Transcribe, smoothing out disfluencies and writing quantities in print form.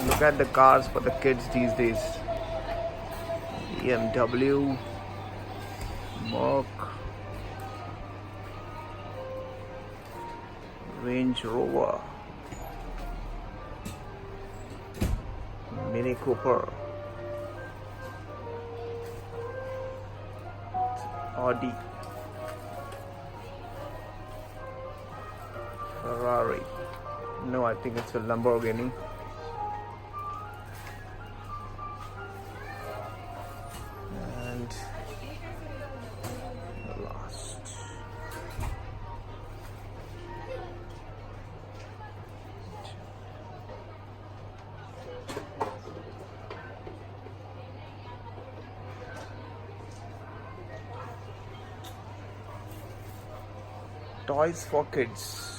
Look at the cars for the kids these days. BMW, Merc, Range Rover, Mini Cooper, Audi, Ferrari. No, I think it's a Lamborghini. And the last. Toys for kids.